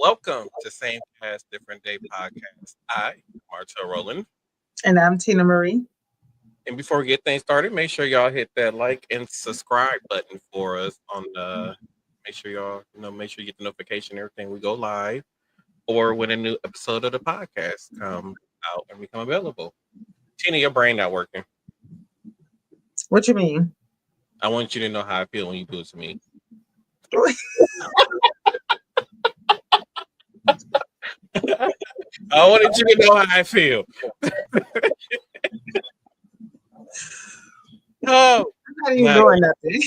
Welcome to Same Past Different Day podcast. I, Martel Roland. And I'm Tina Marie. And before we get things started, make sure y'all hit that like and subscribe button for us on the make sure y'all, make sure you get the notification every time we go live or when a new episode of the podcast come out and become available. Tina, your brain not working. What you mean? I want you to know how I feel when you do it to me. I wanted you to know how I feel. Oh, I'm not even doing nothing.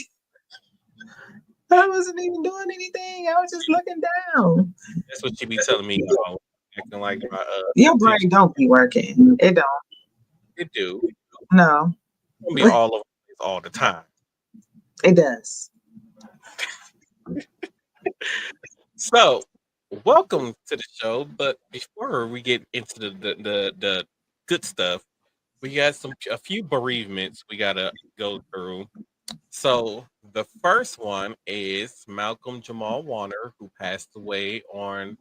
I wasn't even doing anything. I was just looking down. that's what you be telling me, y'all. Acting like my Your brain don't be working. It don't. it do. No, It don't be all over the place all the time. it does. So, welcome to the show. But before we get into the good stuff, we got a few bereavements we gotta go through. So the first one is Malcolm Jamal Warner, who passed away on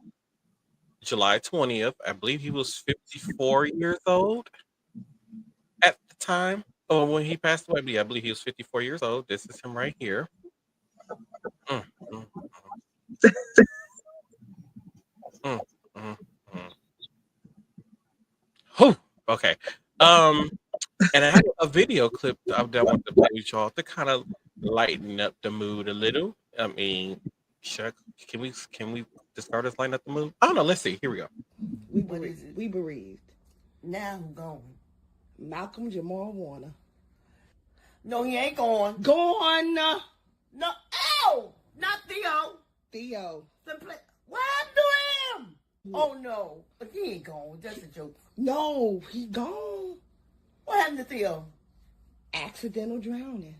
July 20th. I believe he was 54 years old at the time. Oh, when he passed away, I believe he was 54 years old. This is him right here. Mm, mm, mm, mm, mm. Whew. Okay. And I have a video clip that I want to play with y'all to kind of lighten up the mood a little. I mean, can we just start us lighten up the mood? I don't know. Let's see. Here we go. We bereaved. Now who gone? Malcolm Jamal Warner. No, he ain't gone. Gone. No, ow! Not Theo. Theo. What happened to him? Oh no, but he ain't gone. That's a joke. No, he gone. What happened to Theo? Accidental drowning.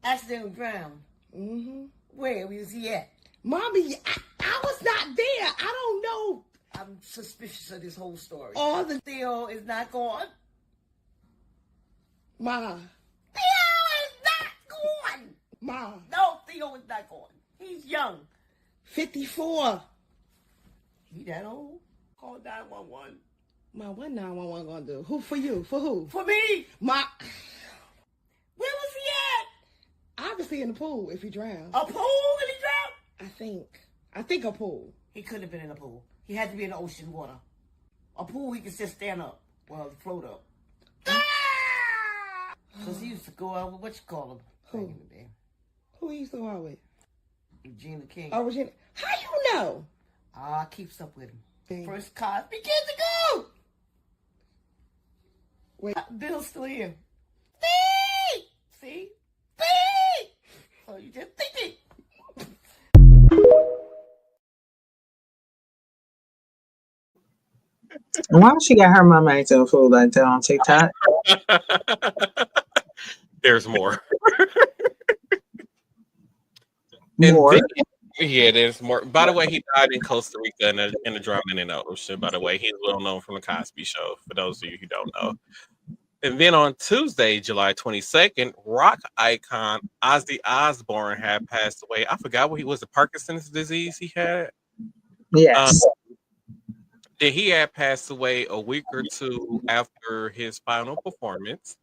Accidental drowned. Mm-hmm. Where was he at? Mommy, I was not there. I don't know. I'm suspicious of this whole story. All the Theo is not gone. Ma. Theo is not gone. Ma. No, Theo is not gone. He's young. 54. He that old? Call 911. Ma, what 911 gonna do? Who for you? For who? For me. Ma. Where was he Obviously in the pool if he drowned. at? A pool and he drowned? I think a pool. He couldn't have been in a pool. He had to be in the ocean water. A pool, he could just stand up. Well, float up. Because he used to go out with what you call him. Who? Back in the day. Who he used to go out with? Regina King. Oh, Regina. How you know? I keeps up with him. Dang. First Cosby kids to go. Wait. Bill's still here. See? See? See? So you just think it. Why she got her mama acting a fool like that on TikTok? There's more. More. There's more. By the way, he died in Costa Rica in a drowning in the ocean. By the way, he's well known from the Cosby Show. For those of you who don't know. And then on Tuesday, July 22nd, rock icon Ozzy Osbourne had passed away. I forgot what he was. The Parkinson's disease he had. Yes. Then he had passed away a week or two after his final performance.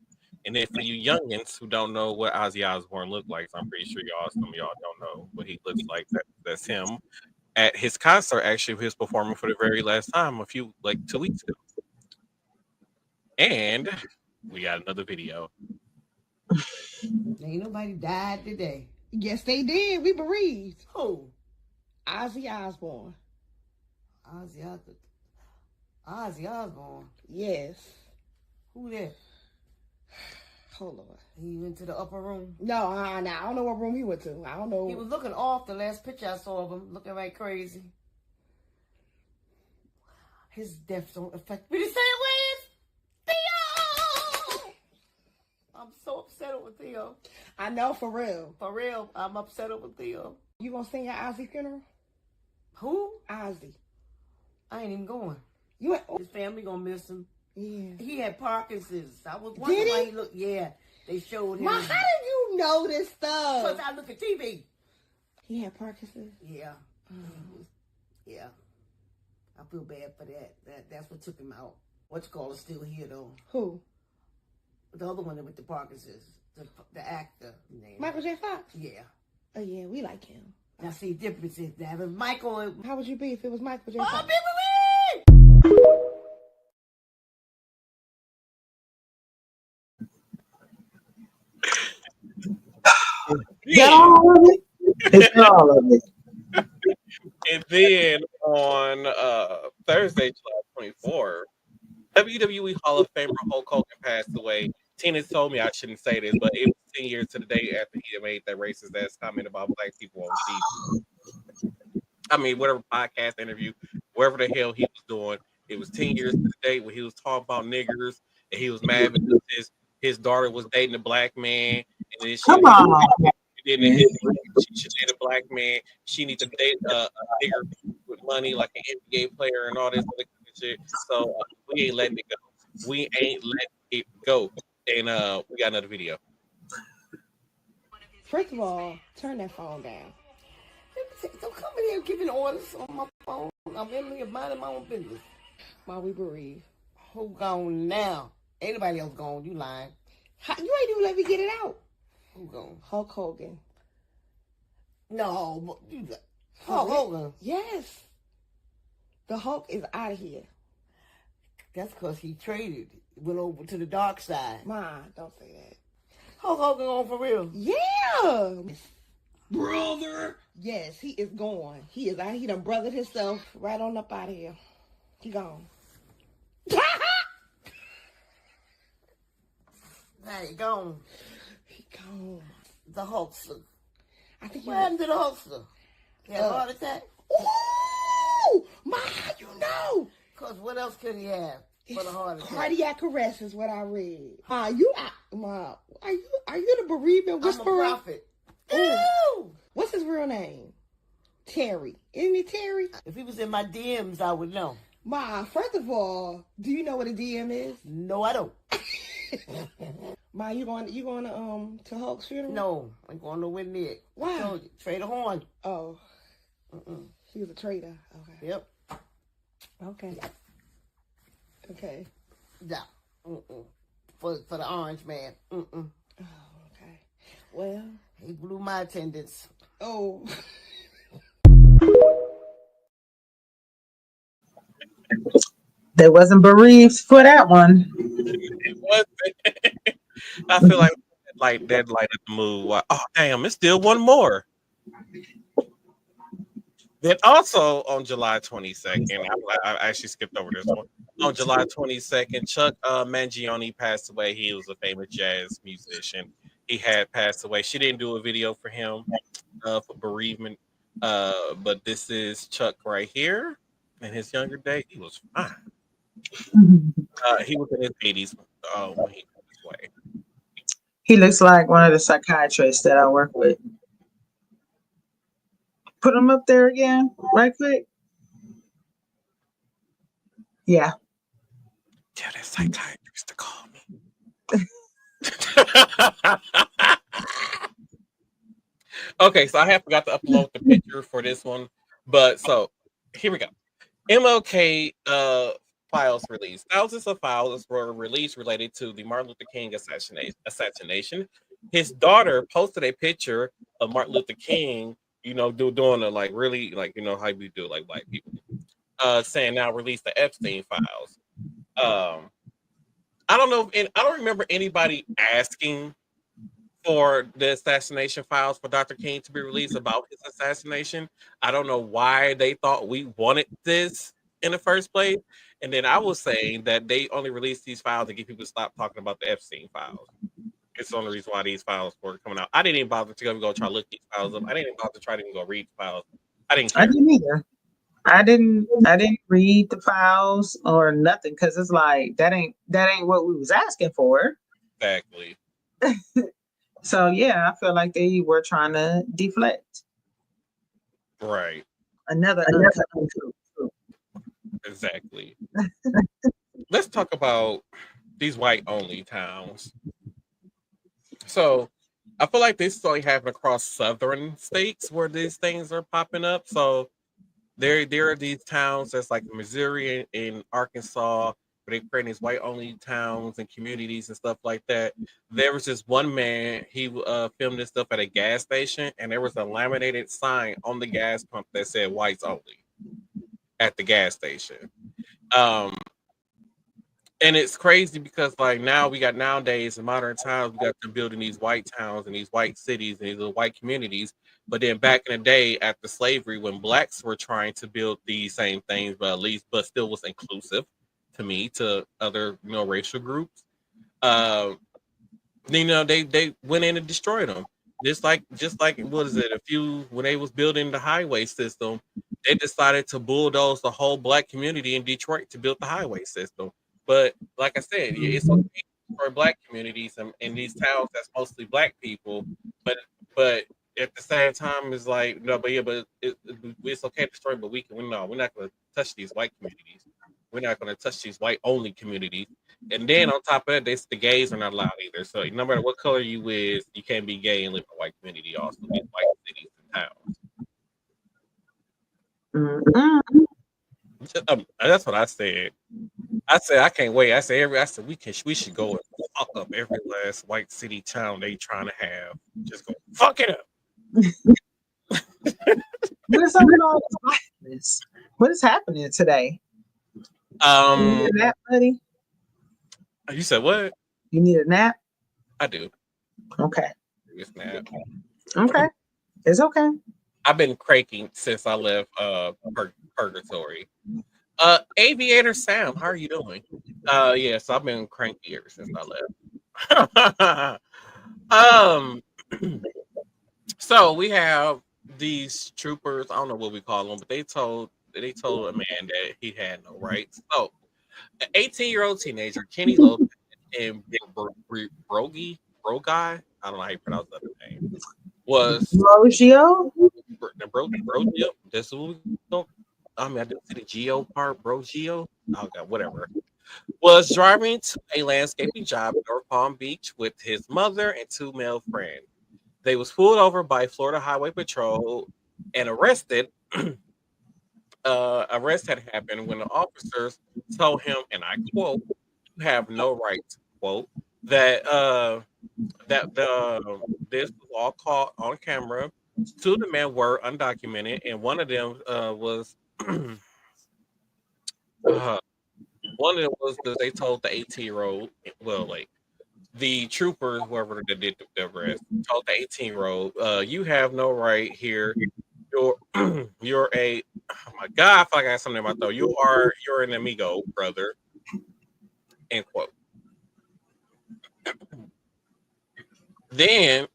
And then for you youngins who don't know what Ozzy Osbourne looked like, so I'm pretty sure some of y'all don't know what he looks like. That's him at his concert. Actually, he was performing for the very last time 2 weeks ago. And we got another video. Ain't nobody died today. Yes, they did. We bereaved. Who? Ozzy Osbourne. Ozzy Osbourne. Yes. Who that? Hold on. He went to the upper room. No, I don't know what room he went to. I don't know. He was looking off the last picture I saw of him, looking right crazy. His death don't affect me the same way as Theo. I'm so upset over Theo. I know, for real. For real, I'm upset over Theo. You gonna sing at Ozzy funeral? Who? Ozzy. I ain't even going. You ain't. His family gonna miss him. Yeah. He had Parkinson's. I was wondering why he looked. Yeah, they showed him. Ma, how did you know this Because stuff? I look at TV. He had Parkinson's. Yeah. Yeah. I feel bad for that. That's what took him out. What's still here though. Who? The other one with the Parkinson's, the actor. Name. Michael J. Fox? Yeah. Oh, yeah, we like him. Now, see, the difference is that if Michael... How would you be if it was Michael J. Oh, Fox? Got all of it? It's got all of it. And then on Thursday, July 24th, WWE Hall of Famer Hulk Hogan passed away. Tina told me I shouldn't say this, but it was 10 years to the day after he made that racist ass comment about black people on TV. I mean, whatever podcast interview, wherever the hell he was doing, it was 10 years to the day when he was talking about niggers and he was mad because his daughter was dating a black man. And then Come on. she should date a black man. She needs to date a nigger with money like an NBA player and all this other kind of shit. So we ain't letting it go. We ain't letting it go. And we got another video. First of all, turn that phone down. Don't come in here giving orders on my phone. I'm in here minding my own business. While we bereave. Who gone now? Anybody else gone? You lying. You ain't even let me get it out. Who gone? Hulk Hogan. No, Hulk Hogan. Yes. The Hulk is out of here. That's because he traded. Went over to the dark side. Ma, don't say that. Hulk Hogan on for real? Yeah. Brother. Yes, he is gone. He is out. He done brothered himself right on up out of here. He gone. Now he gone. He gone. The Hulkster. I think What happened to the Hulkster? He had a heart attack? Ooh! Ma, how you know? Because what else could he have for the heart attack? Cardiac arrest is what I read. Are you the bereavement whisperer? I'm a prophet. Ooh. What's his real name? Terry. Isn't it Terry? If he was in my DMs, I would know. Ma, first of all, do you know what a DM is? No, I don't. Ma, you going to Hulk's funeral? No, I ain't going nowhere near it. Why? I told you, Trader Horn. Oh. He was a traitor. Okay. Yep. Okay. Okay. Yeah. For the orange man. Oh, okay. Well. He blew my attendance. Oh. They wasn't bereaved for that one. It wasn't. I feel like that light at the move. Like, oh damn, it's still one more. Then also on July 22nd, I actually skipped over this one. On July 22nd, Chuck Mangione passed away. He was a famous jazz musician. He had passed away. She didn't do a video for him for bereavement, but this is Chuck right here. In his younger day, he was fine. He was in his 80s when he passed away. He looks like one of the psychiatrists that I work with. Put him up there again, right quick. Yeah. Tell that psychiatrist to call me. Okay, so I have forgot to upload the picture for this one, but so here we go. MLK files released. Thousands of files were released related to the Martin Luther King assassination. His daughter posted a picture of Martin Luther King, doing a really how we do like black people, saying now release the Epstein files. I don't know, and I don't remember anybody asking for the assassination files for Dr. King to be released about his assassination. I don't know why they thought we wanted this in the first place. And then I was saying that they only released these files to get people to stop talking about the Epstein files. It's the only reason why these files were coming out. I didn't even bother to go try to look these files up. I didn't even bother to try to even go read the files. I didn't care. I didn't either. I didn't read the files or nothing because it's like that ain't what we was asking for. Exactly. So yeah, I feel like they were trying to deflect. Right. Another Exactly. Let's talk about these white only towns. So I feel like this is only happening across southern states where these things are popping up. So there are these towns that's like Missouri and Arkansas, where they create these white only towns and communities and stuff like that. There was this one man, he filmed this stuff at a gas station, and there was a laminated sign on the gas pump that said whites only at the gas station. Um, and it's crazy because like now we got nowadays in modern times we got them building these white towns and these white cities and these little white communities. But then back in the day after slavery, when blacks were trying to build these same things, but at least but still was inclusive to me to other racial groups. Uh, they went in and destroyed them. Just like what is it? A few when they was building the highway system, they decided to bulldoze the whole black community in Detroit to build the highway system. But like I said, yeah, it's okay Mhm. to destroy black communities and in these towns that's mostly black people. But at the same time, it's like no, but yeah, but it's okay to destroy, but we're not going to touch these white communities. We're not going to touch these white only communities. And then on top of that, the gays are not allowed either. So no matter what color you is, you can't be gay and live in a white community. Also, these white cities and Mhm. towns. That's what I said. I said I can't wait. I said we should go and fuck up every last white city town they trying to have. Just go fuck it up. What is up with all this violence? What is happening today? You need Um, a nap, buddy? you said what? You need a nap? I do. Okay. It's nap. Okay. It's okay. I've been cranking since I left purgatory. Aviator Sam, how are you doing? Yes, I've been cranky ever since I left. um, so we have these troopers. I don't know what we call them, but they told a man that he had no rights. So, an 18-year-old teenager, Kenny Lopez, and Brogy, I don't know how you pronounce that name, was Rogio? Brogio. That's what we don't. I mean, I didn't see the Geo part, Brogio. Oh god, whatever. Was driving to a landscaping job in North Palm Beach with his mother and two male friends. They was pulled over by Florida Highway Patrol and arrested. Arrest had happened when the officers told him, and I quote, "You have no right," quote, that this was all caught on camera. Two of the men were undocumented, and one of them was uh, one of them was that they told the 18-year-old, well, like the troopers, whoever that did the arrest, told the 18-year-old, "You have no right here. You're you're a oh my god, I feel like I got something in my throat. You're an amigo, brother." End quote. Then,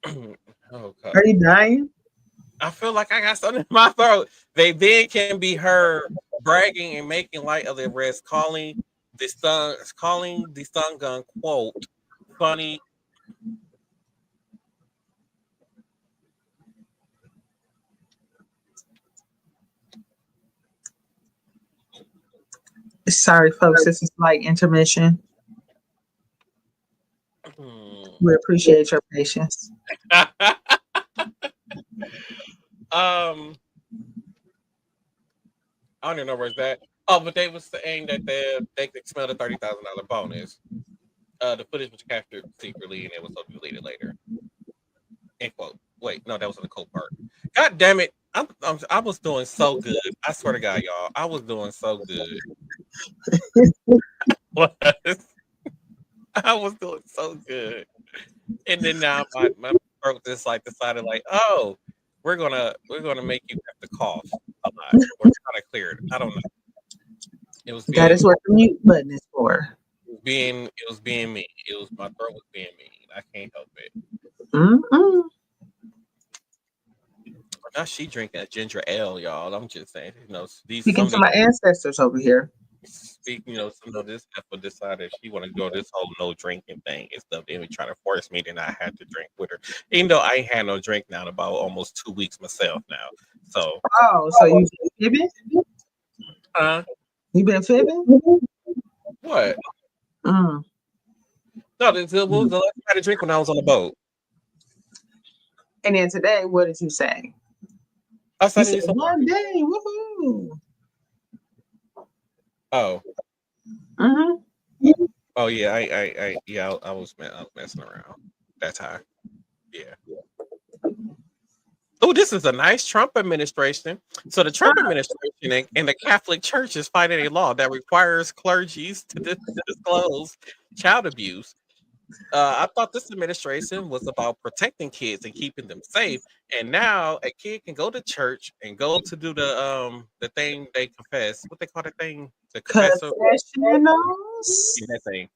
oh god, Are you dying? I feel like I got something in my throat. They then can be heard bragging and making light of the arrest, calling the stun gun quote funny. Sorry, folks. This is like intermission. We appreciate your patience. um, I don't even know where's that. Oh, but they was saying that they could smell the $30,000 bonus. The footage was captured secretly and it was deleted later. End quote. Wait, no, that was in the cold part. God damn it! I was doing so good. I swear to God, y'all, I was doing so good. What? I was doing so good, and then now my throat just like decided like, oh, we're gonna make you have to cough a lot or try to clear it. I don't know. It was That being is what the mute button is for. it was being me. It was my throat was being mean. I can't help it. Mm-mm. Now she drinking a ginger ale, y'all. I'm just saying, these Speaking some of to these my ancestors over here. speak, some of this heifer decided she want to go this whole no drinking thing and stuff. Then we try to force me, then I had to drink with her. Even though I ain't had no drink now in about almost 2 weeks myself now. So Oh, so you been fibbing? uh You been fibbing? what? Mm. No, this what was the last time I had a drink when I was on the boat. And then today, what did you say? I He said I said need some. one day, woohoo. Oh, Mm-hmm. oh yeah, yeah, I was messing around. That's how. Yeah. Oh, this is a nice Trump administration. So the Trump administration and the Catholic Church is fighting a law that requires clergies to disclose child abuse. I thought this administration was about protecting kids and keeping them safe, and now a kid can go to church and go to do the thing they confess. What they call that thing? The confessor. Confessionals. Yeah, that thing.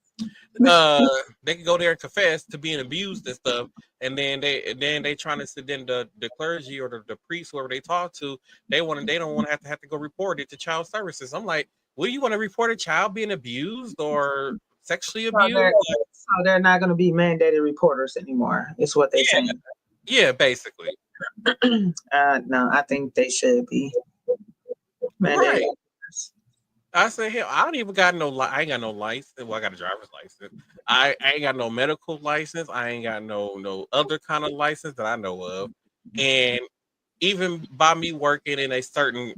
They can go there and confess to being abused and stuff, and then they trying to sit then the clergy or the priest, whoever they talk to, they don't want to have to go report it to child services. I'm like, well, you want to report a child being abused or sexually So they're, abused? Like, so they're not going to be mandated reporters anymore. Is what they're yeah, saying. yeah, basically, No, I think they should be mandated. right. I said, hell, I don't even got no. I ain't got no license. Well, I got a driver's license. I ain't got no medical license. I ain't got no other kind of license that I know of. And even by me working in a certain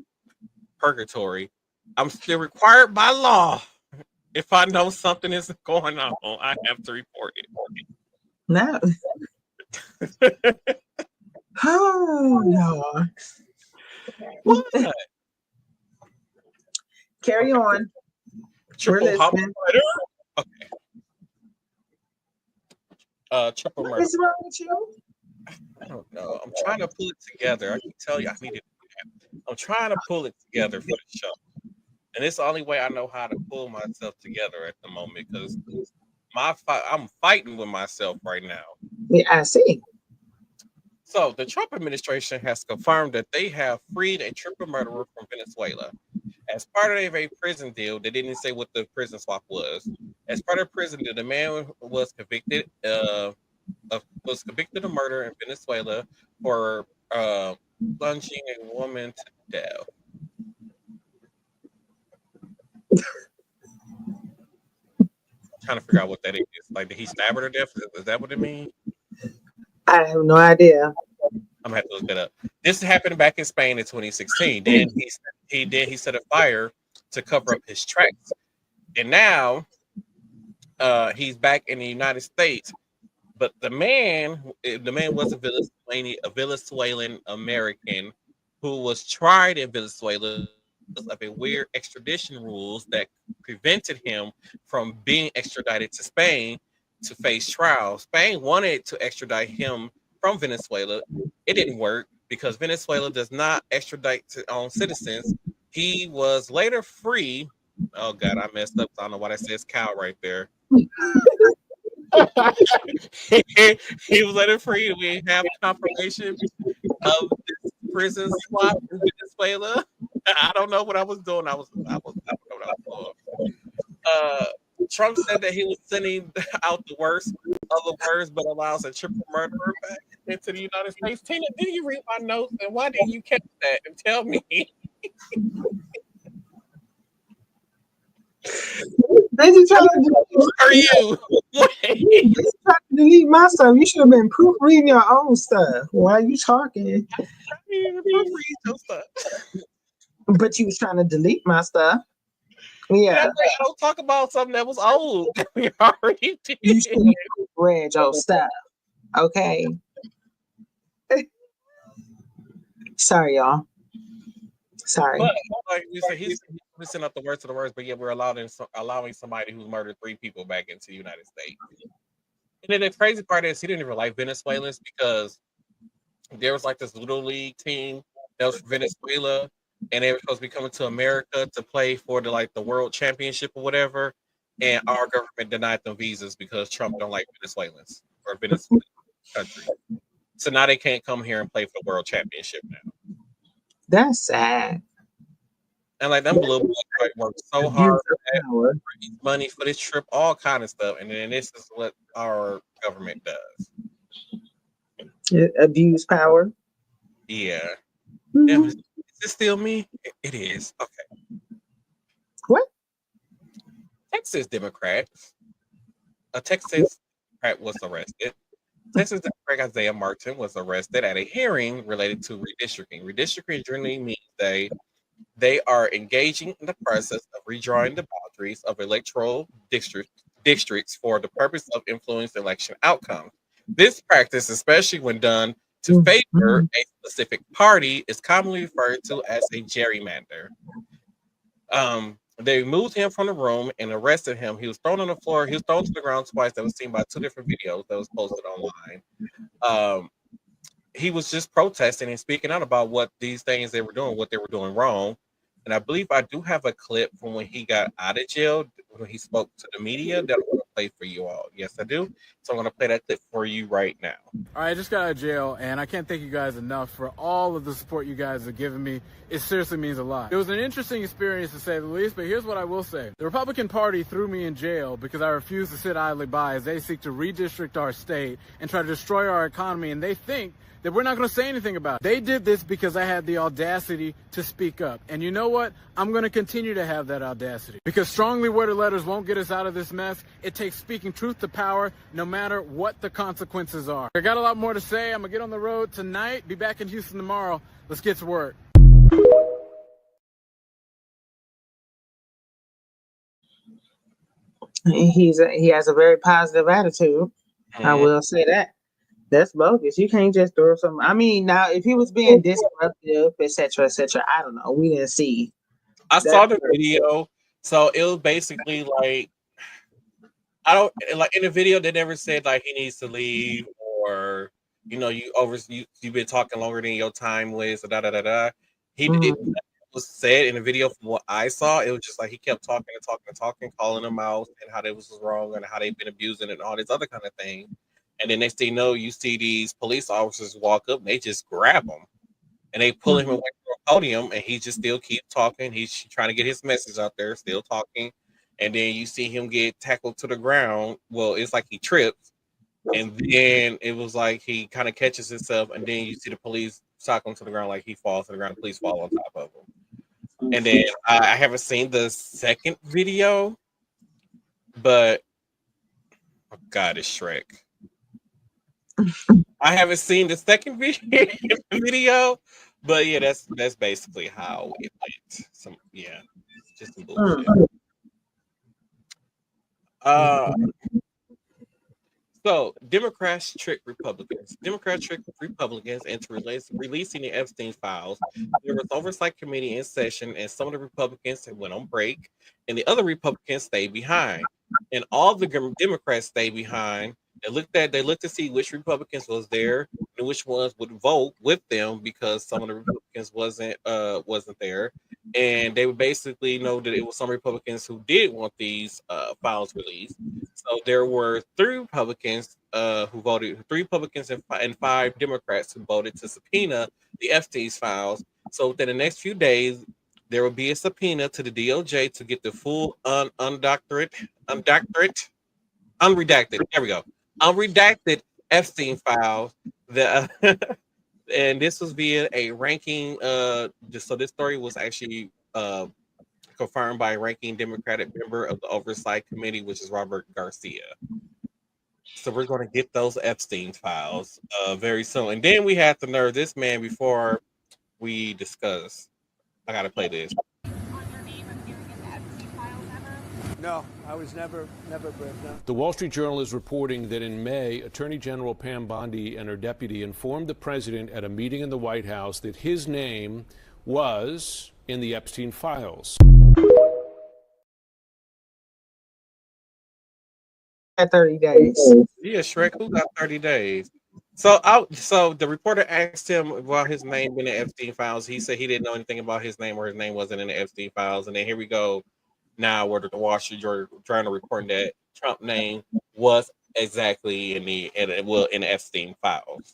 purgatory, I'm still required by law. If I know something is going on, I have to report No. it. Oh no. What? Carry Okay. on. We're Triple listening. homicide. Okay. Triple What murder. is wrong with you? I don't know. I'm trying to pull it together. I can tell you I need to do that. I'm trying to pull it together for the show. And it's the only way I know how to pull myself together at the moment because I'm fighting with myself right now. Yeah, I see. So the Trump administration has confirmed that they have freed a triple murderer from Venezuela. As part of a prison deal, they didn't say what the prison swap was. As part of the prison deal, the man was convicted of murder in Venezuela for plunging a woman to death. Trying to figure out what that is. Like, did he stab her to death? Is that what it means? I have no idea. I'm gonna have to look that up. This happened back in Spain in 2016. Then he set a fire to cover up his tracks, and now he's back in the United States. But the man was a Venezuelan American who was tried in Venezuela because of a weird extradition rules that prevented him from being extradited to Spain to face trial. Spain wanted to extradite him from Venezuela. It didn't work because Venezuela does not extradite to own citizens. He was later free. Oh God, I messed up. I don't know why that says cow right there. He was later free. We have confirmation of this prison swap in Venezuela. I don't know what I was doing. I don't know what I was doing. Uh, Trump said that he was sending out the worst of the worst, but allows a triple murderer back into the United States. Tina, did you read my notes and why didn't you catch that and tell me? They just trying to Are you? Wait. delete my stuff. You should have been proofreading your own stuff. Why are you talking? I didn't even proofread your stuff. But you was trying to delete my stuff. And Yeah. I don't talk about something that was old. We already did. You should have read your stuff. Okay. Sorry, y'all. Sorry. But like you said, he's missing up the worst of the worst, but yet we're allowing somebody who's murdered 3 people back into the United States. And then the crazy part is he didn't even like Venezuelans because there was like this little league team that was from Venezuela, and they were supposed to be coming to America to play for the world championship or whatever. And our government denied them visas because Trump don't like Venezuelans or Venezuelan country. So now they can't come here and play for the world championship now. That's sad. And like them blue boys like work so Abuse hard of for power. money for this trip, all kind of stuff, and then this is what our government does. Abuse power. Yeah. Mhm. Is this still me? It is. Okay. What? Texas Democrats. A Texas Democrat was arrested Texas Democrat Isaiah Martin was arrested at a hearing related to redistricting. Redistricting generally means they are engaging in the process of redrawing the boundaries of electoral districts for the purpose of influencing election outcomes. This practice, especially when done to favor a specific party, is commonly referred to as a gerrymander. They moved him from the room and arrested him. He was thrown on the floor. He was thrown to the ground twice. That was seen by two different videos that was posted online. Um, he was just protesting and speaking out about what these things they were doing, what they were doing wrong. And I believe I do have a clip from when he got out of jail, when he spoke to the media that I'm going to play for you all. Yes, I do. So I'm going to play that clip for you right now. All right, I just got out of jail, and I can't thank you guys enough for all of the support you guys have given me. It seriously means a lot. It was an interesting experience, to say the least, but here's what I will say. The Republican Party threw me in jail because I refused to sit idly by as they seek to redistrict our state and try to destroy our economy, and they think that we're not going to say anything about it. They did this because I had the audacity to speak up. And you know what? I'm going to continue to have that audacity. Because strongly worded letters won't get us out of this mess. It takes speaking truth to power, no matter what the consequences are. I got a lot more to say. I'm going to get on the road tonight, be back in Houston tomorrow. Let's get to work. He has a very positive attitude. I will say that. That's bogus. You can't just throw some. I mean, now if he was being disruptive, etc., etc., I don't know. We didn't see. I saw the video, so it was basically like I don't like in the video. They never said like he needs to leave or you've been talking longer than your time was. Da da da da. It was said in the video from what I saw. It was just like he kept talking and talking and talking, calling them out and how they was wrong and how they've been abusing it and all this other kind of thing. And then next thing you know, you see these police officers walk up and they just grab him and they pull him away from the podium and he just still keep talking. He's trying to get his message out there, still talking. And then you see him get tackled to the ground. Well, it's like he trips. And then it was like he kind of catches himself. And then you see the police sock him to the ground like he falls to the ground. The police fall on top of him. And then I haven't seen the second video. But, oh God, it's Shrek. I haven't seen the second video, but yeah, that's basically how it went. Just some bullshit. So Democrats trick Republicans. Democrats trick Republicans into releasing the Epstein files. There was oversight committee in session, and some of the Republicans went on break, and the other Republicans stayed behind. And all the Democrats stayed behind. They looked to see which Republicans was there and which ones would vote with them because some of the Republicans wasn't there. And they would basically know that it was some Republicans who did want these files released. So there were three Republicans who voted, three Republicans and five Democrats who voted to subpoena the Epstein's files. So within the next few days, there will be a subpoena to the DOJ to get the full unredacted, there we go, unredacted Epstein files. And this was via a ranking. So this story was actually confirmed by a ranking Democratic member of the Oversight Committee, which is Robert Garcia. So we're going to get those Epstein files very soon. And then we have to nerve this man before we discuss. I got to play this. No, I was never briefed. No. The Wall Street Journal is reporting that in May, Attorney General Pam Bondi and her deputy informed the president at a meeting in the White House that his name was in the Epstein files. At 30 days. Yeah, Shrek, who got 30 days? So the reporter asked him about his name in the Epstein files. He said he didn't know anything about his name or his name wasn't in the Epstein files. And then here we go. Now, where the Wall Street Journal trying to report that Trump name was exactly in the Epstein files.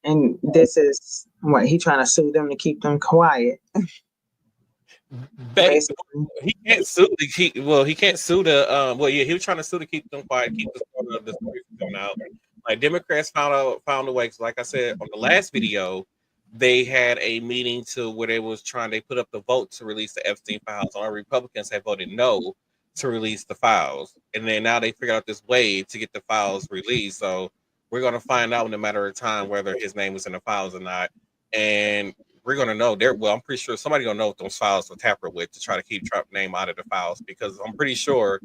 And this is what he trying to sue them to keep them quiet. Basically, he can't sue he can't sue the he was trying to sue to keep them quiet, keep the story from coming out. Like Democrats found a way. Cause like I said on the last video, they had a meeting where they put up the vote to release the Epstein files. All Republicans had voted no to release the files. And then now they figured out this way to get the files released. So we're going to find out in a matter of time whether his name was in the files or not, and we're going to know there. Well, I'm pretty sure somebody going to know what those files were tampered with to try to keep Trump's name out of the files, because I'm pretty sure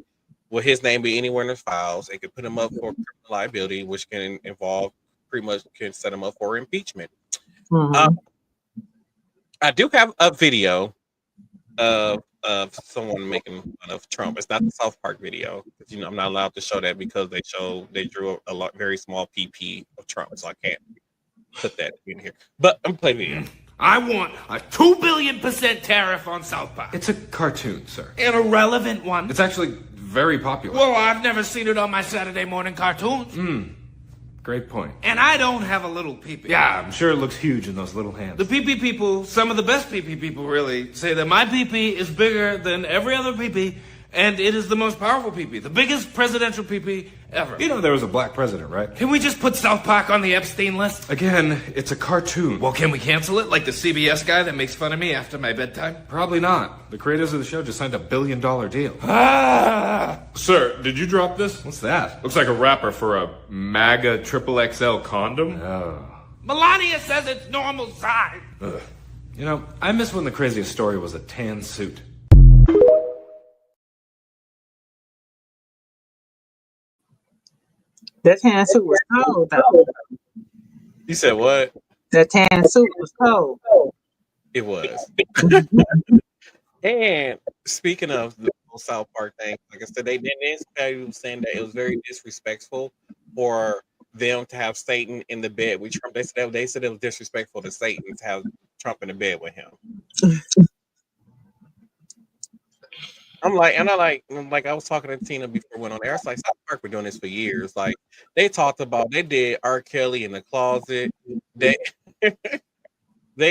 will his name be anywhere in the files, it could put him up for criminal liability, which can involve pretty much can set him up for impeachment. I do have a video of someone making fun of Trump. It's not the South Park video, because I'm not allowed to show that because they drew a very small PP of Trump, so I can't put that in here. But I'm playing video. I want a 2,000,000,000% tariff on South Park. It's a cartoon, sir. An irrelevant one. It's actually very popular. Well, I've never seen it on my Saturday morning cartoons. Great point. And I don't have a little peepee. Yeah, I'm sure it looks huge in those little hands. The peepee people, some of the best peepee people really, say that my peepee is bigger than every other peepee, and it is the most powerful peepee, the biggest presidential peepee ever. You know there was a black president, right? Can we just put South Park on the Epstein list? Again, it's a cartoon. Well, can we cancel it, like the CBS guy that makes fun of me after my bedtime? Probably not. The creators of the show just signed a $1 billion deal. Sir, did you drop this? What's that? Looks like a wrapper for a MAGA XXL condom. Oh. Melania says it's normal size. Ugh. You know, I miss when the craziest story was a tan suit. That tan suit was cold, though. You said what? That tan suit was cold. It was. And speaking of the whole South Park thing, like I said, they was saying that it was very disrespectful for them to have Satan in the bed with Trump. They said it was disrespectful to Satan to have Trump in the bed with him. I'm like I was talking to Tina before we went on air. It's like South Park been doing this for years. Like they did R. Kelly in the closet. They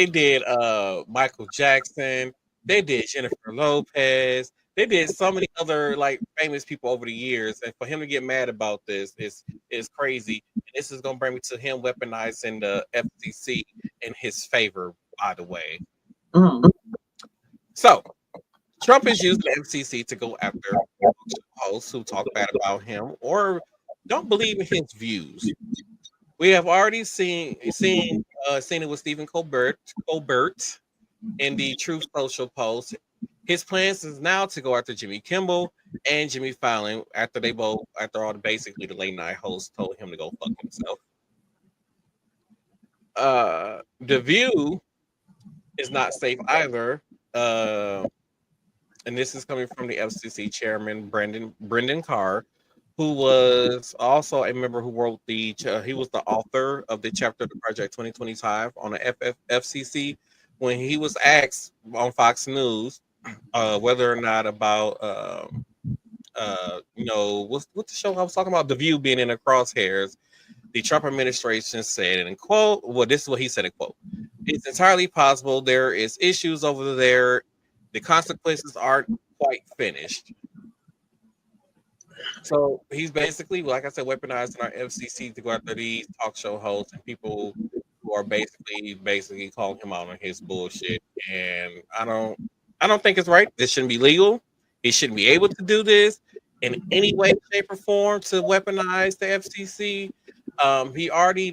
did Michael Jackson. They did Jennifer Lopez. They did so many other like famous people over the years. And for him to get mad about this is crazy. And this is gonna bring me to him weaponizing the FCC in his favor, by the way. So Trump is using the FCC to go after hosts who talk bad about him or don't believe in his views. We have already seen it with Stephen Colbert in the Truth Social post. His plans is now to go after Jimmy Kimmel and Jimmy Fallon after basically the late night host told him to go fuck himself. The View is not safe either. And this is coming from the FCC chairman, Brendan Carr, who was also a member who wrote he was the author of the chapter of the Project 2025 on the FCC. When he was asked on Fox News whether or not about what's the show I was talking about, The View being in the crosshairs, the Trump administration said, and quote, well, this is what he said, in quote, "It's entirely possible there is issues over there. The consequences aren't quite finished." So he's basically, like I said, weaponizing our FCC to go after these talk show hosts and people who are basically calling him out on his bullshit. And I don't think it's right. This shouldn't be legal. He shouldn't be able to do this in any way, shape, or form to weaponize the FCC. He already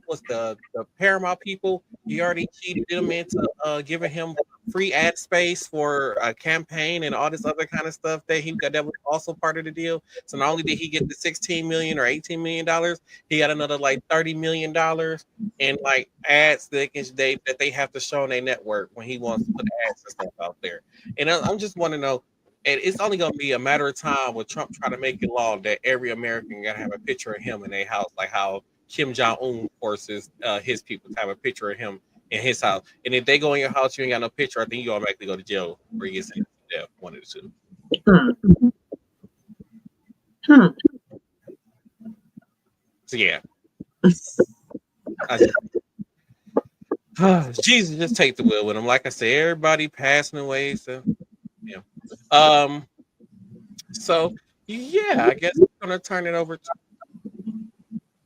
what's the Paramount people? He already cheated them into giving him free ad space for a campaign and all this other kind of stuff that was also part of the deal. So not only did he get the $16 million or $18 million, he got another like $30 million in like ads that they have to show on their network when he wants to put ads and stuff out there. And I'm just want to know, and it's only going to be a matter of time with Trump trying to make it law that every American got to have a picture of him in their house, like how Kim Jong-un forces his people to have a picture of him in his house. And if they go in your house, you ain't got no picture, I think you automatically go to jail or you get sentenced to death, one of the two. So yeah. Jesus, just take the wheel with him. Like I said, everybody passing away. So yeah. So yeah, I guess I'm gonna turn it over to.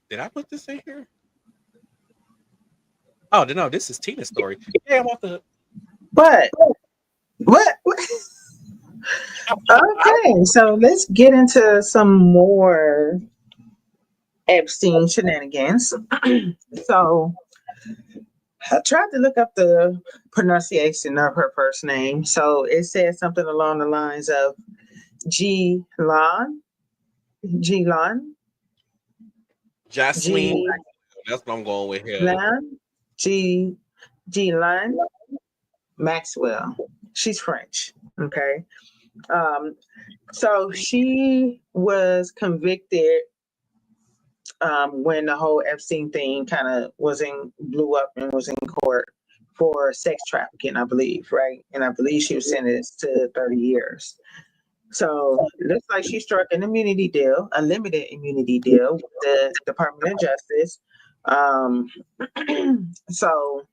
Did I put this in here? Oh no, this is Tina's story. Yeah, I'm off the hook. What? Okay, so let's get into some more Epstein shenanigans. So I tried to look up the pronunciation of her first name. So it says something along the lines of G Lon, G Lon, Jasmine, G that's what I'm going with here. Lan, G G Lan Maxwell. She's French. Okay. Um, so she was convicted when the whole Epstein thing kind of blew up and was in court for sex trafficking, I believe, right? And I believe she was sentenced to 30 years. So it looks like she struck an immunity deal, a limited immunity deal with the Department of Justice. Um, so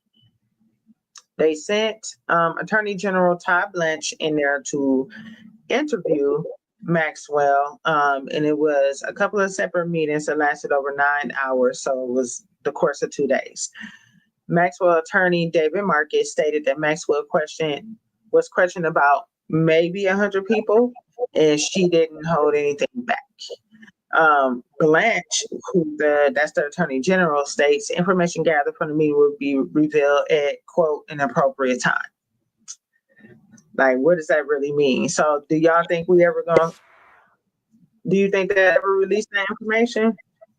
they sent Attorney General Todd Blanche in there to interview Maxwell, and it was a couple of separate meetings that lasted over 9 hours, so it was the course of 2 days. Maxwell attorney David Marcus stated that Maxwell was questioned about maybe 100 people, and she didn't hold anything back. Blanche, that's the attorney general, states information gathered from the meeting will be revealed at quote an appropriate time. Like, what does that really mean? So, do y'all think we ever gonna? Do you think they ever release that information?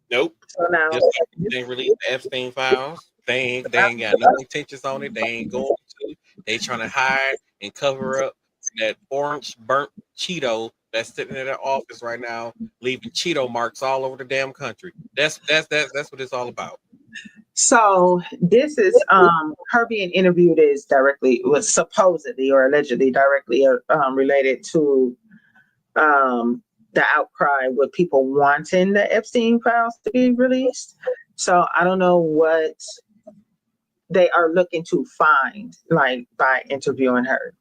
Nope. So now, Just like they released the Epstein files. They ain't got no intentions on it. They ain't going to. They trying to hide and cover up that orange burnt Cheeto that's sitting in their office right now, leaving Cheeto marks all over the damn country. That's what it's all about. so this is her being interviewed was supposedly or allegedly directly related to the outcry with people wanting the Epstein files to be released. So I don't know what they are looking to find, like by interviewing her,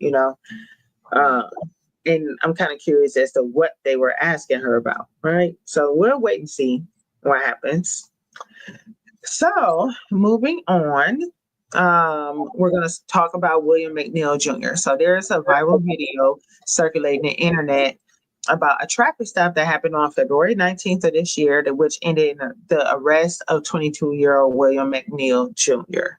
and I'm kind of curious as to what they were asking her about, right? So we'll wait and see what happens. So moving on, we're going to talk about William McNeil Jr. So there's a viral video circulating the internet about a traffic stop that happened on February 19th of this year, which ended in the arrest of 22-year-old William McNeil Jr.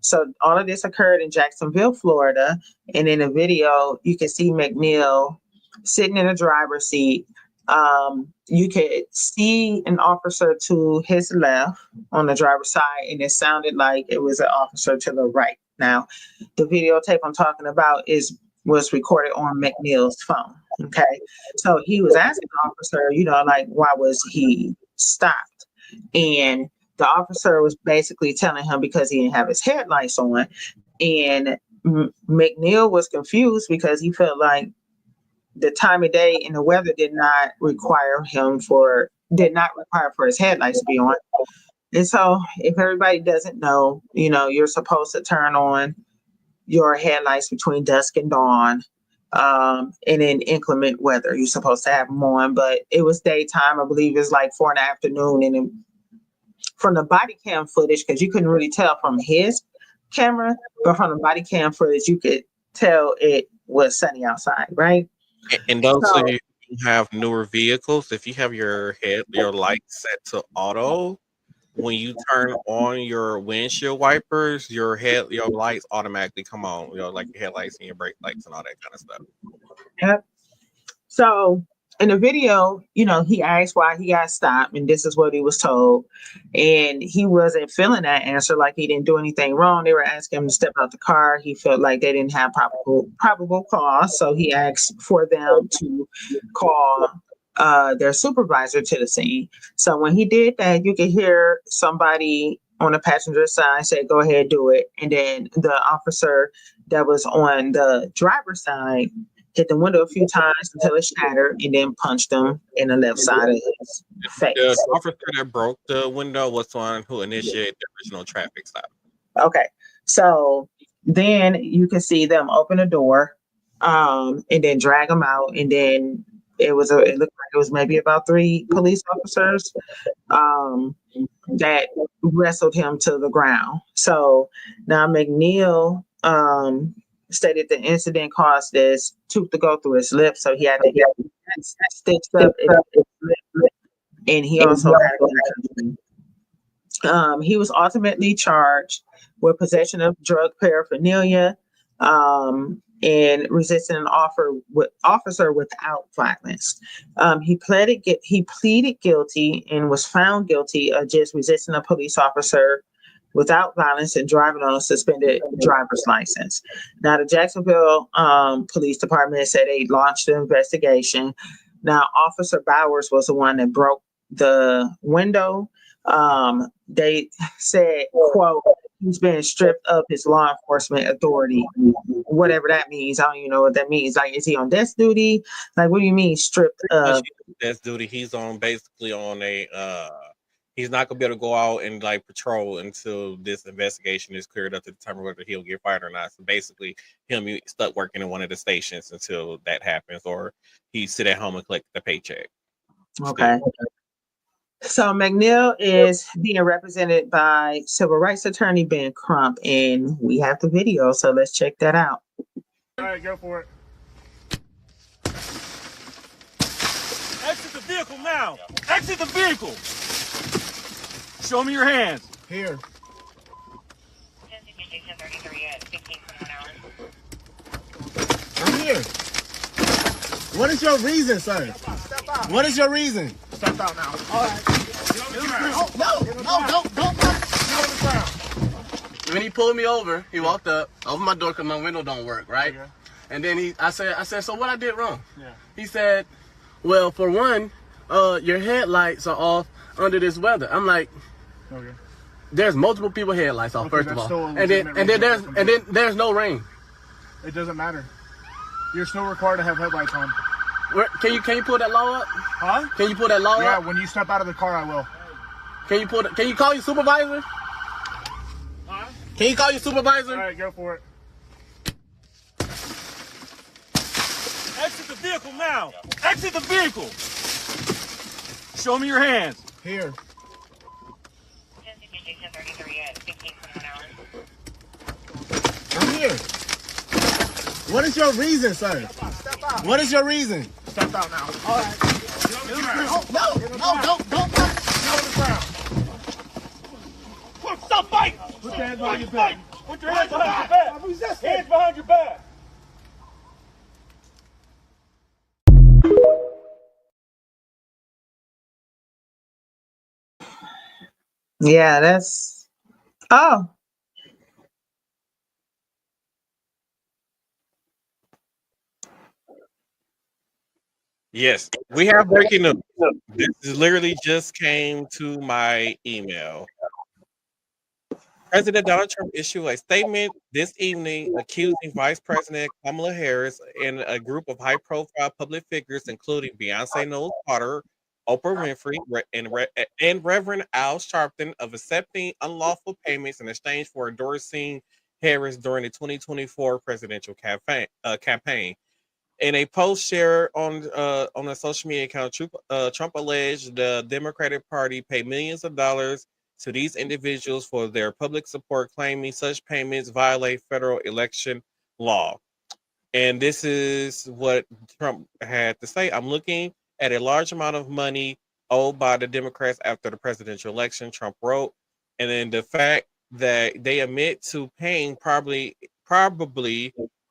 So all of this occurred in Jacksonville, Florida. And in the video, you can see McNeil sitting in a driver's seat. You could see an officer to his left on the driver's side, and it sounded like it was an officer to the right. Now, the videotape I'm talking about was recorded on McNeil's phone. Okay. So he was asking the officer, like, why was he stopped? And the officer was basically telling him because he didn't have his headlights on. And McNeil was confused because he felt like the time of day and the weather did not require for his headlights to be on. And so if everybody doesn't know, you're supposed to turn on your headlights between dusk and dawn. And in inclement weather, you're supposed to have them on, but it was daytime. I believe it's like 4 in the afternoon. And from the body cam footage, because you couldn't really tell from his camera, but from the body cam footage, you could tell it was sunny outside, right? And those of you who have newer vehicles, if you have your lights set to auto, when you turn on your windshield wipers, your lights automatically come on, like your headlights and your brake lights and all that kind of stuff. Yep. So in the video, he asked why he got stopped, and this is what he was told. And he wasn't feeling that answer, like he didn't do anything wrong. They were asking him to step out the car. He felt like they didn't have probable cause, so he asked for them to call their supervisor to the scene. So when he did that, you could hear somebody on the passenger side say, "Go ahead, do it." And then the officer that was on the driver's side hit the window a few times until it shattered, and then punched him in the left side of his face. The officer that broke the window was the one who initiated the original traffic stop. Okay, so then you can see them open the door, and then drag him out, and then it looked like it was maybe about 3 police officers that wrestled him to the ground. So now McNeil stated the incident caused this tooth to go through his lip, so he had to get stitched up in his lip. and he also had a gun country. He was ultimately charged with possession of drug paraphernalia, and resisting an officer without violence. He pleaded guilty and was found guilty of just resisting a police officer without violence and driving on a suspended driver's license. Now, the Jacksonville Police Department said they launched an investigation. Now, Officer Bowers was the one that broke the window. They said, quote, he's been stripped of his law enforcement authority, whatever that means. I don't even know what that means. Like, is he on desk duty? Like, what do you mean stripped of? Desk duty. He's on basically on a he's not gonna be able to go out and like patrol until this investigation is cleared up to determine whether he'll get fired or not. So basically he'll be stuck working in one of the stations until that happens, or he sit at home and collect the paycheck. Okay. So McNeil is being represented by civil rights attorney Ben Crump, and we have the video, so let's check that out. All right, go for it. Exit the vehicle now. Exit the vehicle. Show me your hands. Here. I'm here. What is your reason, sir? Step out. What is your reason? Step out now. All right. No, don't. When he pulled me over, he walked up, opened my door because my window don't work, right? Okay. And then I said, so what I did wrong? Yeah. He said, well, for one, your headlights are off under this weather. I'm like, okay. There's multiple people headlights off, first of all. And then there's no rain. It doesn't matter. You're still required to have headlights on. Can you pull that law up? Huh? Can you pull that law up? Yeah, when you step out of the car, I will. Can you call your supervisor? Huh? Can you call your supervisor? All right, go for it. Exit the vehicle now. Exit the vehicle. Show me your hands. Here. I'm here. What is your reason, sir? Step out. What is your reason? Step out now. All right. No, don't. Stop fighting. Put your hands behind your back. Put your hands behind your back. Hands behind your back. Yeah, that's. Oh. Yes, we have breaking news. This literally just came to my email. President Donald Trump issued a statement this evening accusing Vice President Kamala Harris and a group of high-profile public figures, including Beyonce Knowles Carter, Oprah Winfrey, and Reverend Al Sharpton, of accepting unlawful payments in exchange for endorsing Harris during the 2024 presidential campaign. In a post shared on a social media account, Trump alleged the Democratic Party paid millions of dollars to these individuals for their public support, claiming such payments violate federal election law. And this is what Trump had to say. I'm looking at a large amount of money owed by the Democrats after the presidential election, Trump wrote. And then the fact that they admit to paying probably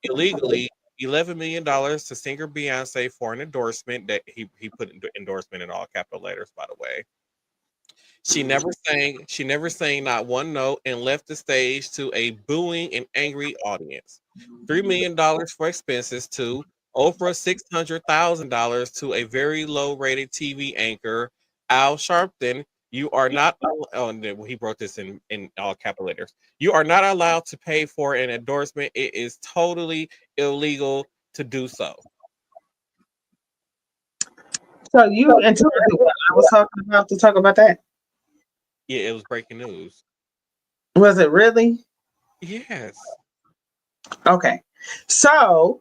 illegally $11 million to singer Beyonce for an endorsement that he put endorsement in all capital letters, by the way. She never sang not one note and left the stage to a booing and angry audience. $3 million for expenses to Oprah, $600,000 to a very low rated TV anchor, Al Sharpton. You are not, he wrote this in all capital letters. You are not allowed to pay for an endorsement. It is totally illegal to do so. So you interrupted what I was talking about to talk about that? Yeah, it was breaking news. Was it really? Yes. Okay. So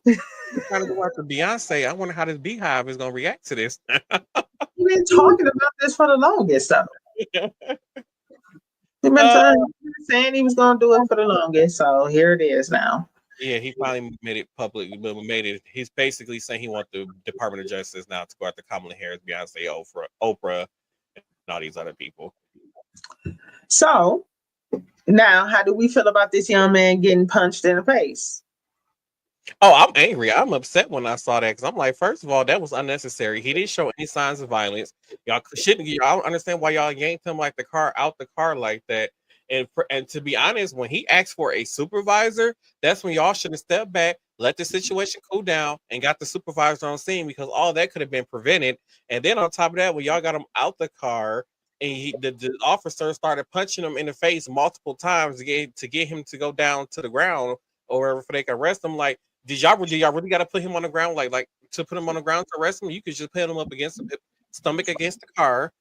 trying to go after Beyonce. I wonder how this beehive is gonna react to this. You've been talking about this for the longest, so He's been saying he was gonna do it for the longest, so here it is now. Yeah, he finally made it public. He's basically saying he wants the Department of Justice now to go after Kamala Harris, Beyonce, Oprah, and all these other people. So now, how do we feel about this young man getting punched in the face? Oh, I'm angry. I'm upset when I saw that because I'm like, first of all, that was unnecessary. He didn't show any signs of violence. Y'all shouldn't. I don't understand why y'all yanked him like the car out the car like that. And to be honest, when he asked for a supervisor, that's when y'all should have stepped back, let the situation cool down, and got the supervisor on scene because all that could have been prevented. And then on top of that, when y'all got him out the car, and the officer started punching him in the face multiple times to get him to go down to the ground or wherever they could arrest him. Like, did y'all really got to put him on the ground? Like to put him on the ground to arrest him? You could just put him up against the stomach against the car,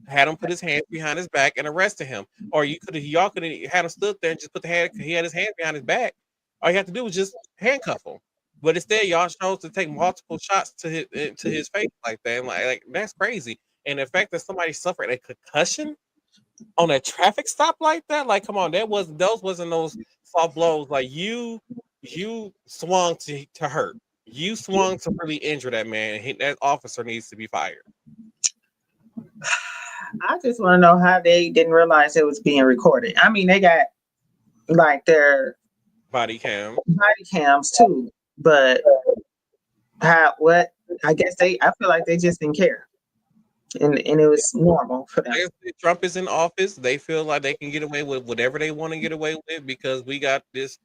had him put his hands behind his back and arrested him. Or y'all could have had him stood there and just he had his hand behind his back. All you have to do was just handcuff him. But instead, y'all chose to take multiple shots to his face like that. And like that's crazy. And the fact that somebody suffered a concussion on a traffic stop like that, like come on, those wasn't those soft blows. Like you swung to hurt. You swung to really injure that man. That officer needs to be fired. I just want to know how they didn't realize it was being recorded. I mean, they got like their body cams too, but what? I guess I feel like they just didn't care. And it was normal for them. Trump is in office. They feel like they can get away with whatever they want to get away with because we got this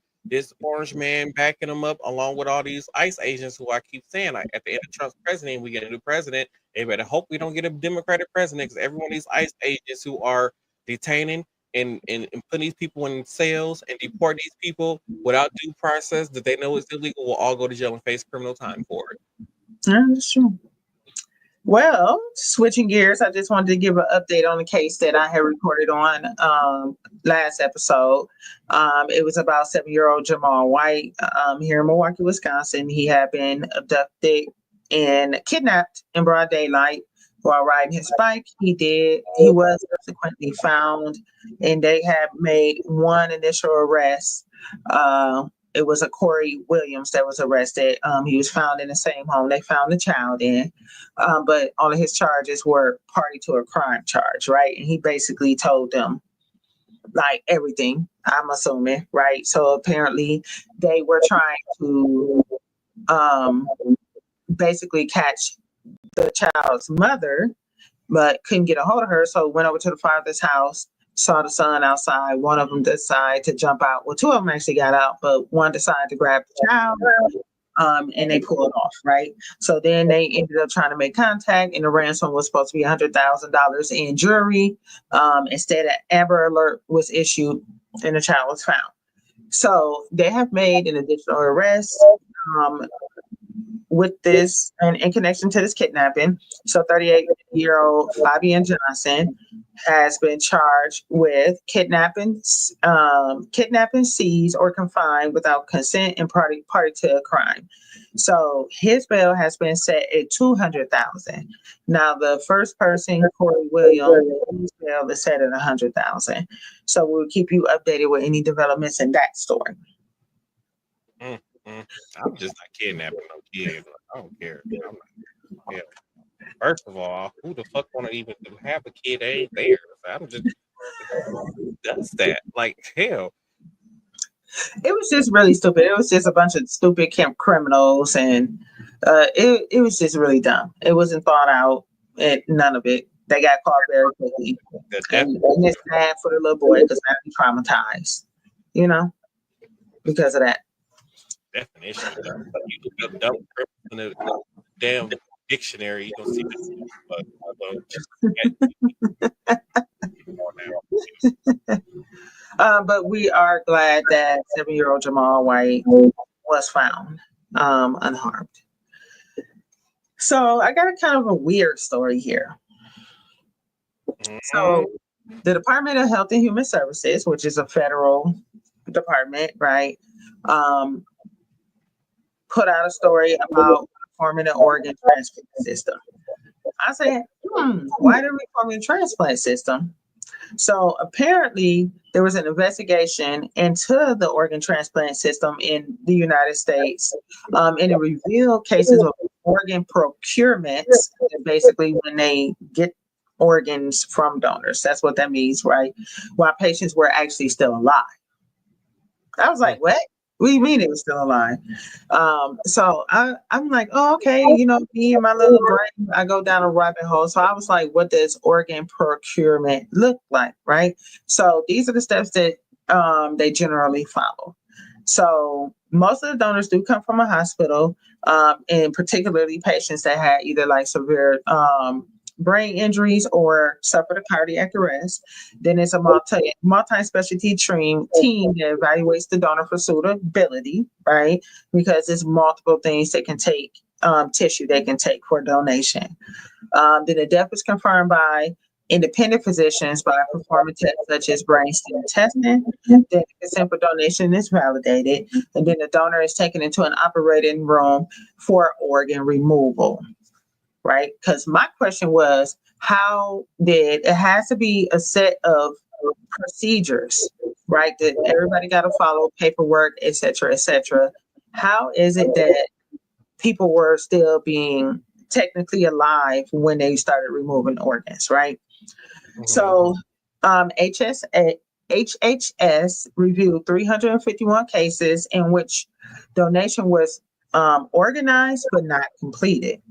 orange man backing them up along with all these ICE agents who I keep saying like, at the end of Trump's presidency, we get a new president. They better hope we don't get a Democratic president because every one of these ICE agents who are detaining and putting these people in cells and deporting these people without due process that they know is illegal will all go to jail and face criminal time for it. Yeah, that's true. Well, switching gears, I just wanted to give an update on the case that I had reported on last episode. It was about 7-year-old Jamal White here in Milwaukee, Wisconsin. He had been abducted and kidnapped in broad daylight while riding his bike. He was subsequently found, and they have made one initial arrest. It was a Corey Williams that was arrested. He was found in the same home they found the child in, but all of his charges were party to a crime charge, right? And he basically told them like everything, I'm assuming, right? So apparently they were trying to basically catch the child's mother, but couldn't get a hold of her. So went over to the father's house, saw the son outside. One of them decided to jump out. Well, two of them actually got out, but one decided to grab the child, and they pulled off, right? So then they ended up trying to make contact, and the ransom was supposed to be $100,000 in jewelry. Instead, an Amber Alert was issued, and the child was found. So they have made an additional arrest with this and in connection to this kidnapping. So 38-year-old Fabian Johnson has been charged with kidnapping, seize, or confine without consent and party to a crime. So his bail has been set at $200,000. Now the first person, Corey Williams, his bail is set at $100,000. So we'll keep you updated with any developments in that story. I'm just not kidnapping no kids. I don't care. Yeah. First of all, who the fuck want to even have a kid that ain't there? I'm just who does that? Like hell. It was just really stupid. It was just a bunch of stupid criminals, and it was just really dumb. It wasn't thought out, and none of it. They got caught very quickly, and it's bad for the little boy because now he's traumatized, because of that. Definition. You look up dumb in the damn dictionary, you don't see this. But we are glad that 7-year-old Jamal White was found unharmed. So I got a kind of a weird story here. So the Department of Health and Human Services, which is a federal department, right, put out a story about reforming the organ transplant system. I said, why the reforming the transplant system? So apparently there was an investigation into the organ transplant system in the United States, and it revealed cases of organ procurements. Basically, when they get organs from donors. That's what that means, right? While patients were actually still alive. I was like, what? What do you mean it was still alive? I'm like, oh, okay, me and my little brain, I go down a rabbit hole. So I was like, what does organ procurement look like, right? So these are the steps that they generally follow. So most of the donors do come from a hospital, and particularly patients that had either like severe brain injuries or suffered a cardiac arrest. Then it's a multi-specialty team that evaluates the donor for suitability, right? Because there's multiple things that can take tissue they can take for donation. Then the death is confirmed by independent physicians by performing tests such as brain stem testing. Then the consent for donation is validated, and then the donor is taken into an operating room for organ removal. Right? Because my question was, how did it has to be a set of procedures, right? That everybody got to follow paperwork, et cetera, et cetera. How is it that people were still being technically alive when they started removing organs, right? So HHS reviewed 351 cases in which donation was organized but not completed.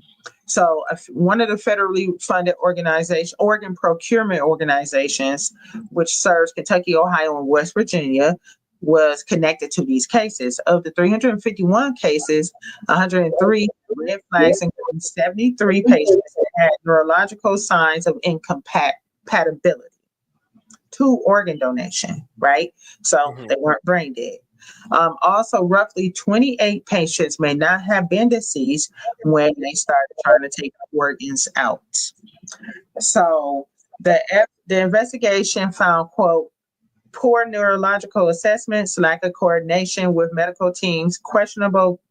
So one of the federally funded organ procurement organizations, which serves Kentucky, Ohio, and West Virginia, was connected to these cases. Of the 351 cases, 103 red flags, including 73 patients that had neurological signs of incompatibility to organ donation, right? So they weren't brain dead. Also, roughly 28 patients may not have been deceased when they started trying to take organs out. So the investigation found, quote, poor neurological assessments, lack of coordination with medical teams, questionable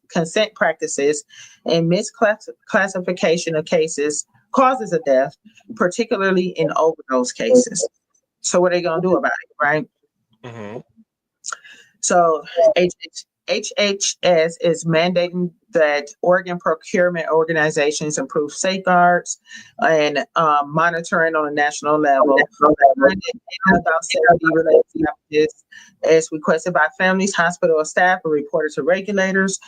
consent practices, and misclassification of causes of death, particularly in overdose cases. So what are they going to do about it, right? Mm-hmm. So HHS is mandating that organ procurement organizations improve safeguards and monitoring on a national level. About 70 related damages as requested by families, hospital staff, or reported to regulators.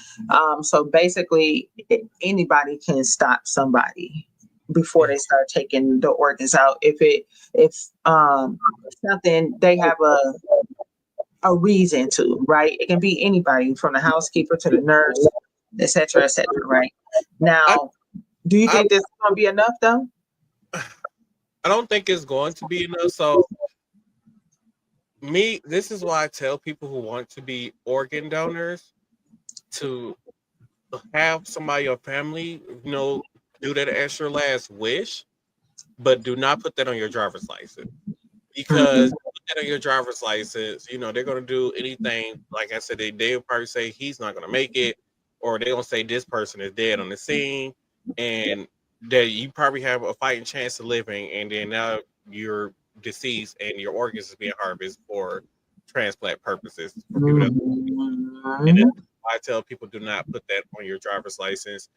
So basically, anybody can stop somebody before they start taking the organs out. If something they have a reason to, right? It can be anybody from the housekeeper to the nurse, et cetera, right? Now, do you think this is going to be enough, though? I don't think it's going to be enough. So, this is why I tell people who want to be organ donors to have somebody in your family, do that as your last wish, but do not put that on your driver's license. Because put that on your driver's license, they're gonna do anything. Like I said, they'll probably say he's not gonna make it, or they're gonna say this person is dead on the scene, and that you probably have a fighting chance of living, and then now you're deceased and your organs is being harvested for transplant purposes for people that. And that's why I tell people do not put that on your driver's license.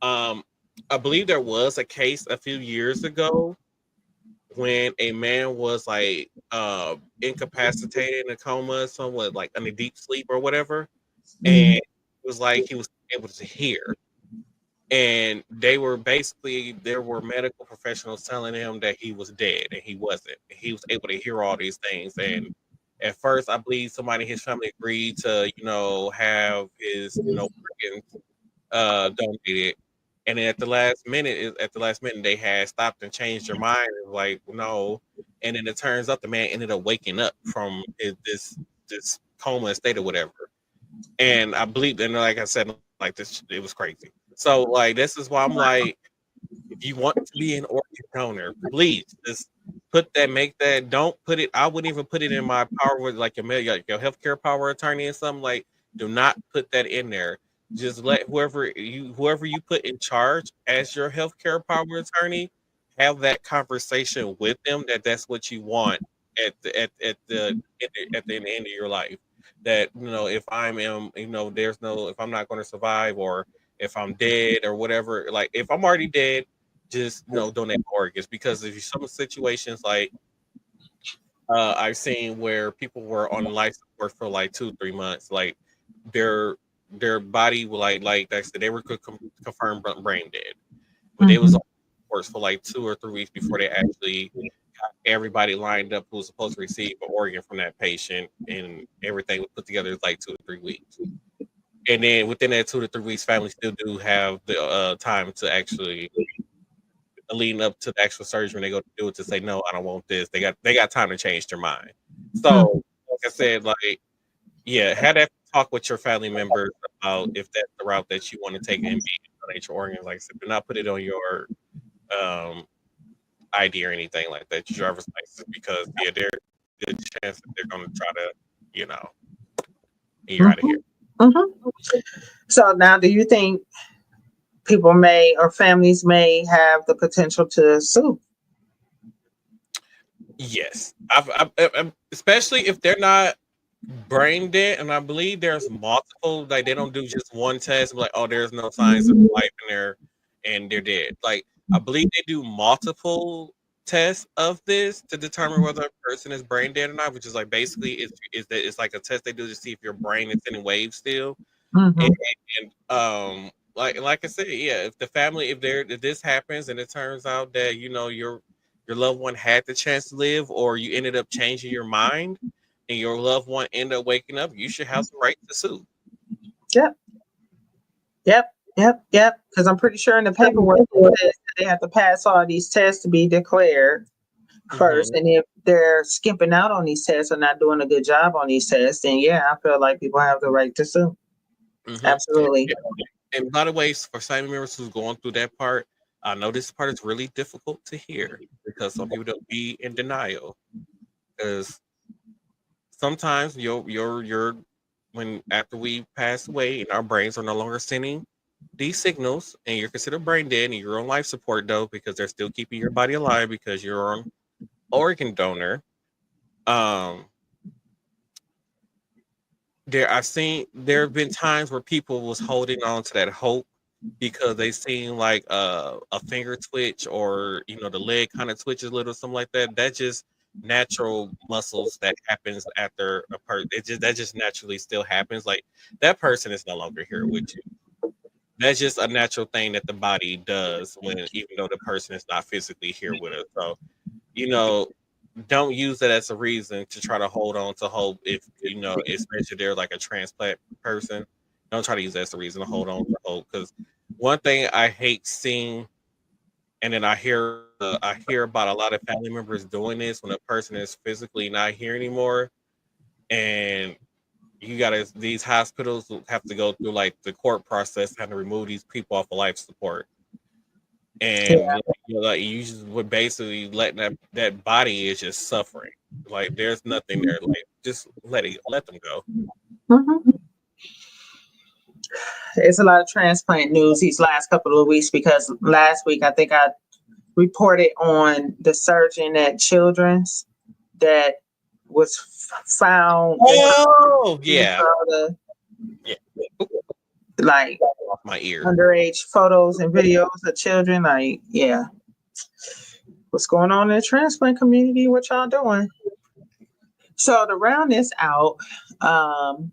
I believe there was a case a few years ago when a man was like incapacitated in a coma, somewhat like in a deep sleep or whatever, and it was like he was able to hear. And there were medical professionals telling him that he was dead and he wasn't. He was able to hear all these things. And at first I believe somebody in his family agreed to, have his, organs donated. And then at the last minute, they had stopped and changed their mind. It was like, no. And then it turns out the man ended up waking up from this coma state or whatever. And I believe, and like I said, like this, it was crazy. So like, this is why I'm like, if you want to be an organ donor, please just make that. Don't put it. I wouldn't even put it in my power with like your healthcare power attorney and something like. Do not put that in there. Just let whoever you put in charge as your healthcare power attorney have that conversation with them that's what you want at the end of your life. That if if I'm not going to survive or if I'm dead or whatever, like if I'm already dead, just donate organs, because if you some situations like I've seen where people were on life support for like 2-3 months, like their body will like I said, they were confirmed brain dead, but they was on supports for like 2 or 3 weeks before they actually got everybody lined up who was supposed to receive an organ from that patient, and everything was put together like 2 or 3 weeks. And then within that 2 to 3 weeks, families still do have the time to actually leading up to the actual surgery when they go to do it to say no, I don't want this. They got time to change their mind. So, like I said, like yeah, had that talk with your family members about if that's the route that you want to take and be donate your organs. Like I said, do not put it on your um ID or anything like that, your driver's license, because yeah, there's a good chance that they're gonna try to, you're out of here. So now, do you think people may or families may have the potential to sue? Yes, I've especially if they're not brain dead, and I believe there's multiple. Like they don't do just one test. Like, oh, there's no signs of life in there, and they're dead. Like I believe they do multiple tests of this to determine whether a person is brain dead or not. Which is like basically it's like a test they do to see if your brain is in waves still. And like I said, yeah, if the family if this happens and it turns out that your loved one had the chance to live, or you ended up changing your mind and your loved one ended up waking up, you should have the right to sue. Yep. Because I'm pretty sure in the paperwork it says they have to pass all these tests to be declared first. And if they're skipping out on these tests or not doing a good job on these tests, then yeah, I feel like people have the right to sue. Absolutely. And by the way, for family members who's going through that part, I know this part is really difficult to hear because some people don't be in denial. Because sometimes your when after we pass away and our brains are no longer sending these signals and you're considered brain dead and you're on life support though, because they're still keeping your body alive because you're on organ donor. There have been times where people was holding on to that hope because they seen like a finger twitch, or the leg kind of twitches a little, something like that. That's just natural muscles that happens after a person. That just naturally still happens. Like that person is no longer here with you. That's just a natural thing that the body does even though the person is not physically here with us. So, don't use that as a reason to try to hold on to hope. If especially they're like a transplant person, don't try to use that as a reason to hold on to hope. Because one thing I hate seeing, and then I hear about a lot of family members doing this when a person is physically not here anymore, and these hospitals will have to go through like the court process, having to remove these people off of life support. And like you just would basically letting that body is just suffering. Like there's nothing there. Like just let them go. It's a lot of transplant news these last couple of weeks, because last week I think I reported on the surgeon at Children's that was found. Oh yeah. Like off my ear. Underage photos and videos of children. Like, yeah. What's going on in the transplant community? What y'all doing? So to round this out,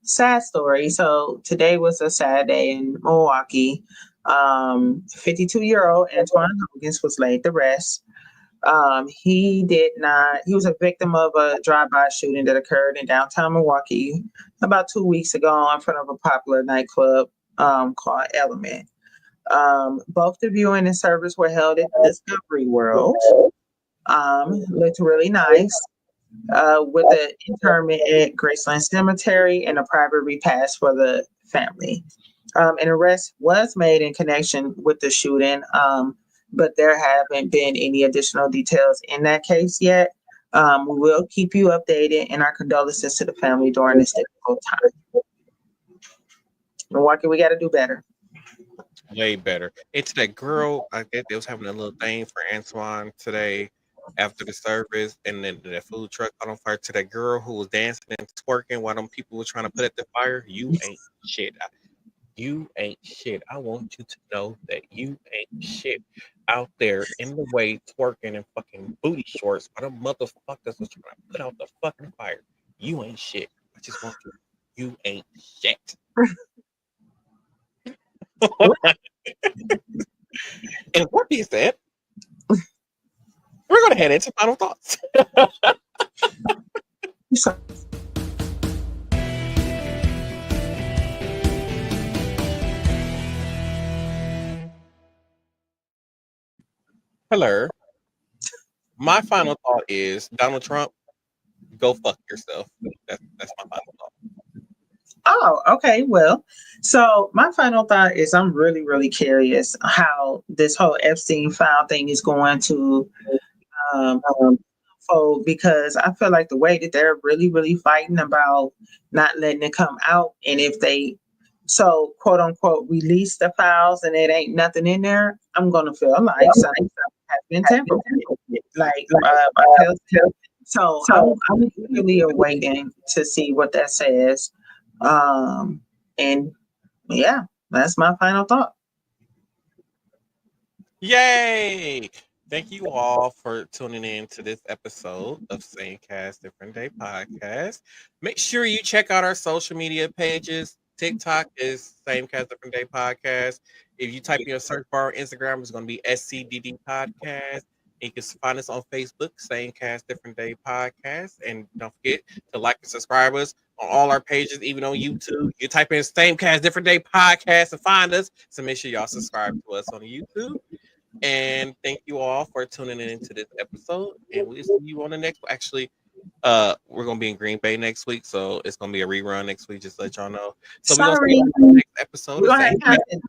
sad story. So today was a sad day in Milwaukee. 52-year-old Antoine Huggins was laid to rest. He was a victim of a drive-by shooting that occurred in downtown Milwaukee about 2 weeks ago in front of a popular nightclub called Element. Both the viewing and service were held at Discovery World. Looked really nice. With an interment at Graceland Cemetery and a private repast for the family. An arrest was made in connection with the shooting, but there haven't been any additional details in that case yet. We will keep you updated, and our condolences to the family during this difficult time. Milwaukee, we got to do better. Way better. It's that girl. I guess they was having a little thing for Antoine today after the service, and then the food truck caught on fire. To that girl who was dancing and twerking while them people were trying to put out the fire. You ain't shit. You ain't shit. I want you to know that you ain't shit out there in the way twerking and fucking booty shorts by the motherfuckers was trying to put out the fucking fire. You ain't shit. I just want you ain't shit. And what being said, we're gonna head into final thoughts. Hello. My final thought is Donald Trump, go fuck yourself. That's my final thought. Oh, okay. Well, so my final thought is I'm really, really curious how this whole Epstein file thing is going to um, unfold, because I feel like the way that they're really, really fighting about not letting it come out, and if they so quote unquote release the files and it ain't nothing in there, I'm gonna feel like something has been tampered with. Like so I'm really waiting to see what that says. And yeah, that's my final thought. Yay! Thank you all for tuning in to this episode of Same Cast Different Day podcast. Make sure you check out our social media pages. TikTok is Same Cast Different Day podcast. If you type in your search bar on Instagram, it's going to be SCDD podcast. You can find us on Facebook, Same Cast Different Day podcast. And don't forget to like and subscribe us on all our pages, even on YouTube. You type in Same Cast Different Day podcast and find us. So make sure y'all subscribe to us on YouTube. And thank you all for tuning in into this episode. And we'll see you on the next. Actually, we're gonna be in Green Bay next week, so it's gonna be a rerun next week. Just to let y'all know. So we're gonna see you on the next episode. We're gonna have content,